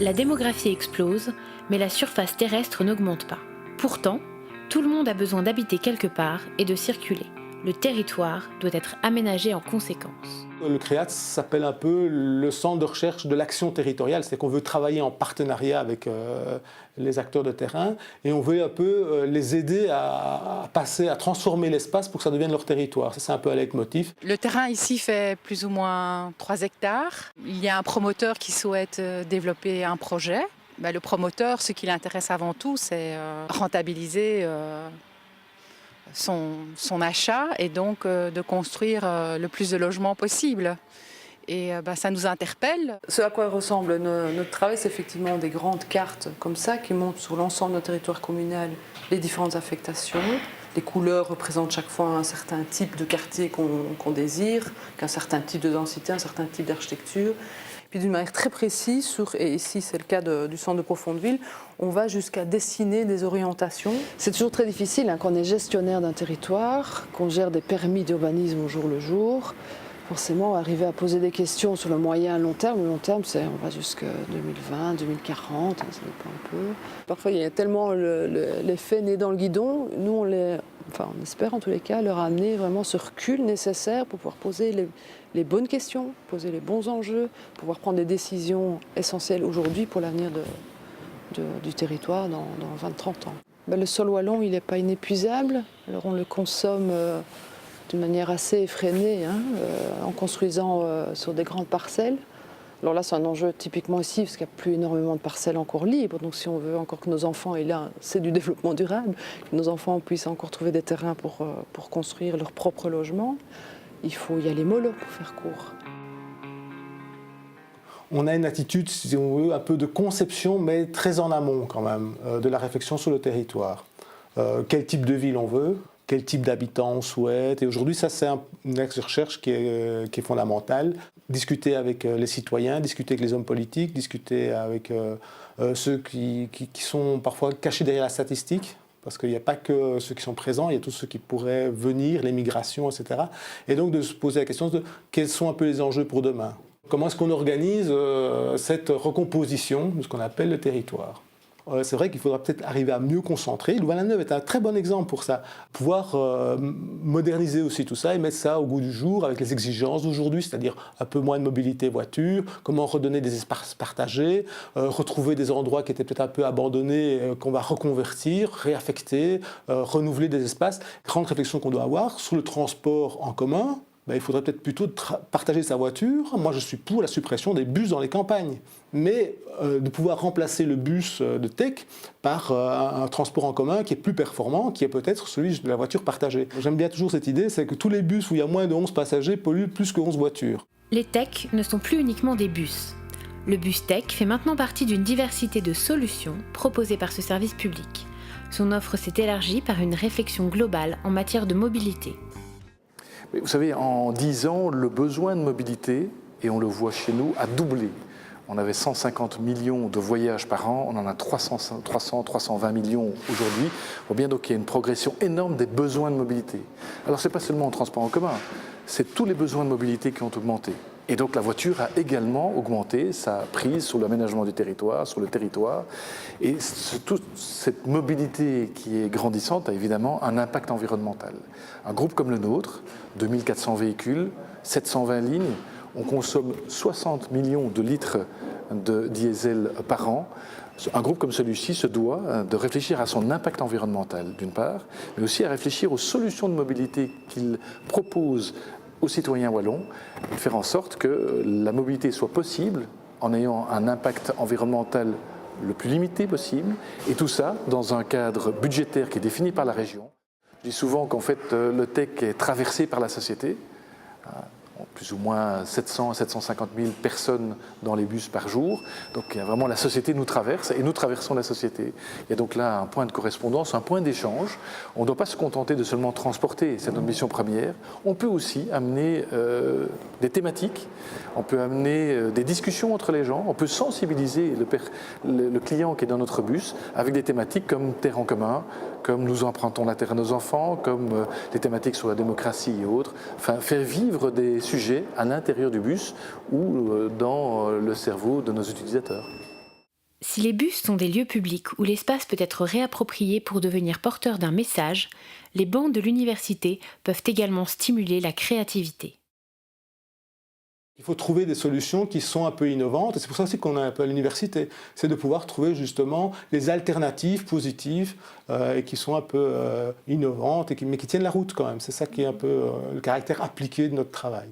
La démographie explose, mais la surface terrestre n'augmente pas. Pourtant, tout le monde a besoin d'habiter quelque part et de circuler. Le territoire doit être aménagé en conséquence. Le CREAT s'appelle un peu le centre de recherche de l'action territoriale, c'est qu'on veut travailler en partenariat avec les acteurs de terrain et on veut un peu les aider à transformer l'espace pour que ça devienne leur territoire. Ça, c'est un peu un leitmotiv. Le terrain ici fait plus ou moins 3 hectares. Il y a un promoteur qui souhaite développer un projet. Le promoteur, ce qui l'intéresse avant tout, c'est rentabiliser son achat et donc de construire le plus de logements possible. Et ça nous interpelle. Ce à quoi ressemble notre travail, c'est effectivement des grandes cartes comme ça qui montrent sur l'ensemble de notre territoire communal les différentes affectations. Les couleurs représentent chaque fois un certain type de quartier qu'on désire, qu'un certain type de densité, un certain type d'architecture. Puis d'une manière très précise, et ici c'est le cas du centre de Profondeville, on va jusqu'à dessiner des orientations. C'est toujours très difficile quand on est gestionnaire d'un territoire, qu'on gère des permis d'urbanisme au jour le jour. Forcément, arriver à poser des questions sur le moyen et long terme. Le long terme, on va jusqu'à 2020, 2040, ça dépend un peu. Parfois, il y a tellement l'effet nez dans le guidon. Nous, on espère en tous les cas leur amener vraiment ce recul nécessaire pour pouvoir poser les bonnes questions, poser les bons enjeux, pouvoir prendre des décisions essentielles aujourd'hui pour l'avenir du territoire dans 20-30 ans. Le sol wallon, il n'est pas inépuisable. Alors on le consomme d'une manière assez effrénée, en construisant sur des grandes parcelles. Alors là, c'est un enjeu typiquement ici, parce qu'il n'y a plus énormément de parcelles encore libres. Donc si on veut encore que nos enfants, et là, c'est du développement durable, que nos enfants puissent encore trouver des terrains pour construire leur propre logement, il faut y aller mollo pour faire court. On a une attitude, si on veut, un peu de conception, mais très en amont quand même, de la réflexion sur le territoire. Quel type de ville on veut ? Quel type d'habitants on souhaite. Et aujourd'hui, ça, c'est une axe de recherche qui est fondamentale. Discuter avec les citoyens, discuter avec les hommes politiques, discuter avec ceux qui sont parfois cachés derrière la statistique, parce qu'il n'y a pas que ceux qui sont présents, il y a tous ceux qui pourraient venir, les migrations, etc. Et donc de se poser la question de quels sont un peu les enjeux pour demain. Comment est-ce qu'on organise cette recomposition de ce qu'on appelle le territoire ? C'est vrai qu'il faudra peut-être arriver à mieux concentrer. Louvain-la-Neuve est un très bon exemple pour ça. Pouvoir moderniser aussi tout ça et mettre ça au goût du jour avec les exigences d'aujourd'hui, c'est-à-dire un peu moins de mobilité voiture, comment redonner des espaces partagés, retrouver des endroits qui étaient peut-être un peu abandonnés, qu'on va reconvertir, réaffecter, renouveler des espaces. Grande réflexion qu'on doit avoir sur le transport en commun. Il faudrait peut-être plutôt partager sa voiture. Moi, je suis pour la suppression des bus dans les campagnes. Mais de pouvoir remplacer le bus de tech par un transport en commun qui est plus performant, qui est peut-être celui de la voiture partagée. J'aime bien toujours cette idée, c'est que tous les bus où il y a moins de 11 passagers polluent plus que 11 voitures. Les techs ne sont plus uniquement des bus. Le bus tech fait maintenant partie d'une diversité de solutions proposées par ce service public. Son offre s'est élargie par une réflexion globale en matière de mobilité. Vous savez, en 10 ans, le besoin de mobilité, et on le voit chez nous, a doublé. On avait 150 millions de voyages par an, on en a 320 millions aujourd'hui. On voit bien donc qu'il y a une progression énorme des besoins de mobilité. Alors ce n'est pas seulement en transport en commun, c'est tous les besoins de mobilité qui ont augmenté. Et donc la voiture a également augmenté sa prise sur l'aménagement du territoire, sur le territoire. Et toute cette mobilité qui est grandissante a évidemment un impact environnemental. Un groupe comme le nôtre, 2400 véhicules, 720 lignes, on consomme 60 millions de litres de diesel par an. Un groupe comme celui-ci se doit de réfléchir à son impact environnemental, d'une part, mais aussi à réfléchir aux solutions de mobilité qu'il propose aux citoyens wallons, et faire en sorte que la mobilité soit possible en ayant un impact environnemental le plus limité possible, et tout ça dans un cadre budgétaire qui est défini par la région. Je dis souvent qu'en fait le tech est traversé par la société. Plus ou moins 700 à 750 000 personnes dans les bus par jour. Donc il y a vraiment la société nous traverse et nous traversons la société. Il y a donc là un point de correspondance, un point d'échange. On ne doit pas se contenter de seulement transporter, c'est notre mission première. On peut aussi amener des thématiques, on peut amener des discussions entre les gens, on peut sensibiliser le client qui est dans notre bus avec des thématiques comme terre en commun, comme nous empruntons la terre à nos enfants, comme les thématiques sur la démocratie et autres. Enfin, faire vivre des sujets à l'intérieur du bus ou dans le cerveau de nos utilisateurs. Si les bus sont des lieux publics où l'espace peut être réapproprié pour devenir porteur d'un message, les bancs de l'université peuvent également stimuler la créativité. Il faut trouver des solutions qui sont un peu innovantes, et c'est pour ça aussi qu'on est un peu à l'université, c'est de pouvoir trouver justement les alternatives positives et qui sont un peu innovantes, mais qui tiennent la route quand même. C'est ça qui est un peu le caractère appliqué de notre travail.